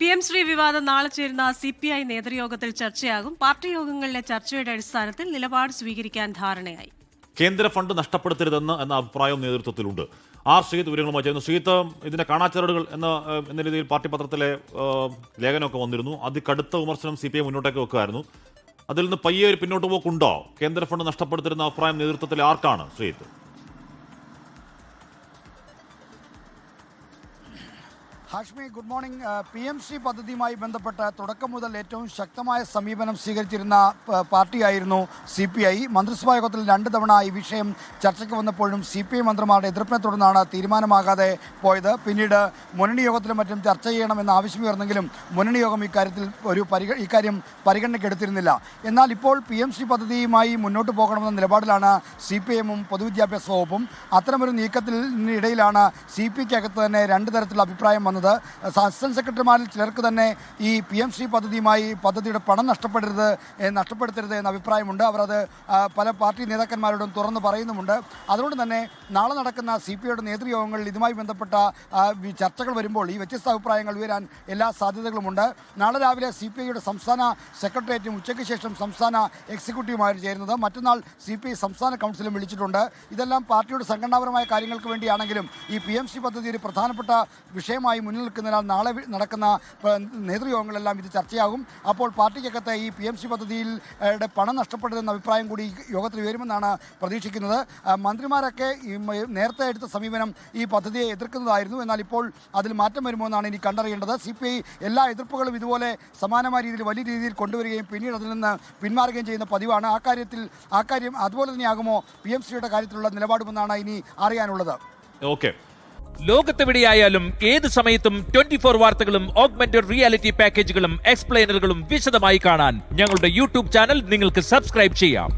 PM Shri വിവാദം നാളെ ചേരുന്ന CPI നേതൃയോഗത്തിൽ ചർച്ചയാകും. പാർട്ടി യോഗങ്ങളിലെ ചർച്ചയുടെ അടിസ്ഥാനത്തിൽ നിലപാട് സ്വീകരിക്കാൻ ധാരണയായി. കേന്ദ്ര ഫണ്ട് നഷ്ടപ്പെടുത്തരുതെന്ന് എന്ന അഭിപ്രായം നേതൃത്വത്തിലുണ്ട്. ആർ ശ്രീത്ത് വിവരങ്ങളുമായി ചേർന്നു. ശ്രീത്ത്, ഇതിന്റെ കാണാച്ചരടുകൾ എന്ന രീതിയിൽ പാർട്ടി പത്രത്തിലെ ലേഖനമൊക്കെ വന്നിരുന്നു. അതികടുത്ത വിമർശനം CPI മുന്നോട്ടേക്ക് വെക്കുമായിരുന്നു. അതിൽ നിന്ന് പയ്യെ ഒരു പിന്നോട്ട് പോക്കുണ്ടോ? കേന്ദ്ര ഫണ്ട് നഷ്ടപ്പെടുത്തരുന്ന അഭിപ്രായം നേതൃത്വത്തിലെ ആർക്കാണ് Sreeth? Hashmi, good morning. PMC പദ്ധതിയുമായി ബന്ധപ്പെട്ട് തുടക്കം മുതൽ ഏറ്റവും ശക്തമായ സമീപനം സ്വീകരിച്ചിരുന്ന പാർട്ടിയായിരുന്നു CPI. മന്ത്രിസഭാ യോഗത്തിൽ 2 തവണ ഈ വിഷയം ചർച്ചയ്ക്ക് വന്നപ്പോഴും CPI മന്ത്രിമാരുടെ എതിർപ്പിനെ തുടർന്നാണ് തീരുമാനമാകാതെ പോയത്. പിന്നീട് മുന്നണി യോഗത്തിലും മറ്റും ചർച്ച ചെയ്യണമെന്ന ആവശ്യമുയർന്നെങ്കിലും മുന്നണി യോഗം ഇക്കാര്യം പരിഗണനയ്ക്കെടുത്തിരുന്നില്ല. എന്നാൽ ഇപ്പോൾ PMC പദ്ധതിയുമായി മുന്നോട്ട് പോകണമെന്ന നിലപാടിലാണ് CPIഎമ്മും പൊതുവിദ്യാഭ്യാസ വകുപ്പും. അത്തരമൊരു നീക്കത്തിനിടയിലാണ് CPIക്കകത്ത് തന്നെ 2 തരത്തിലുള്ള അഭിപ്രായം വന്നത്. അസിസ്റ്റന്റ് സെക്രട്ടറിമാരിൽ ചിലർക്ക് തന്നെ ഈ PMC പദ്ധതിയുടെ പണം നഷ്ടപ്പെടുത്തരുത് എന്ന അഭിപ്രായമുണ്ട്. അവർ അത് പല പാർട്ടി നേതാക്കന്മാരോടും തുറന്ന് പറയുന്നുമുണ്ട്. അതുകൊണ്ട് തന്നെ നാളെ നടക്കുന്ന CPIയുടെ നേതൃയോഗങ്ങളിൽ ഇതുമായി ബന്ധപ്പെട്ട ചർച്ചകൾ വരുമ്പോൾ ഈ വ്യത്യസ്ത അഭിപ്രായങ്ങൾ ഉയരാൻ എല്ലാ സാധ്യതകളുമുണ്ട്. നാളെ രാവിലെ CPIയുടെ സംസ്ഥാന സെക്രട്ടേറിയറ്റും ഉച്ചയ്ക്ക് ശേഷം സംസ്ഥാന എക്സിക്യൂട്ടീവുമായാണ് ചേരുന്നത്. മറ്റന്നാൾ CPI സംസ്ഥാന കൗൺസിലും വിളിച്ചിട്ടുണ്ട്. ഇതെല്ലാം പാർട്ടിയുടെ സംഘടനാപരമായ കാര്യങ്ങൾക്ക് വേണ്ടിയാണെങ്കിലും ഈ PMC പദ്ധതി ഒരു പ്രധാനപ്പെട്ട വിഷയമായി മുന്നിൽ നിൽക്കുന്നതിനാൽ നാളെ നടക്കുന്ന നേതൃയോഗങ്ങളെല്ലാം ഇത് ചർച്ചയാകും. അപ്പോൾ പാർട്ടിക്കകത്ത് ഈ PMC പദ്ധതിയുടെ പണം നഷ്ടപ്പെടുന്ന അഭിപ്രായം കൂടി യോഗത്തിൽ ഉയരുമെന്നാണ് പ്രതീക്ഷിക്കുന്നത്. മന്ത്രിമാരൊക്കെ നേരത്തെ എടുത്ത സമീപനം ഈ പദ്ധതിയെ എതിർക്കുന്നതായിരുന്നു. എന്നാൽ ഇപ്പോൾ അതിൽ മാറ്റം വരുമോ എന്നാണ് ഇനി കണ്ടറിയേണ്ടത്. CPI എല്ലാ എതിർപ്പുകളും ഇതുപോലെ സമാനമായ രീതിയിൽ വലിയ രീതിയിൽ കൊണ്ടുവരികയും പിന്നീട് അതിൽ നിന്ന് പിന്മാറുകയും ചെയ്യുന്ന പതിവാണ്. ആ കാര്യം അതുപോലെ തന്നെയാകുമോ PMCയുടെ കാര്യത്തിലുള്ള നിലപാടുമെന്നാണ് ഇനി അറിയാനുള്ളത്. ഓക്കെ. ലോകത്തെവിടെയായാലും ഏത് സമയത്തും 24 വാർത്തകളും ഓഗ്മെന്റഡ് റിയാലിറ്റി പാക്കേജുകളും എക്സ്പ്ലെയിനറുകളും വിശദമായി കാണാൻ ഞങ്ങളുടെ YouTube ചാനൽ നിങ്ങൾക്ക് സബ്സ്ക്രൈബ് ചെയ്യാം.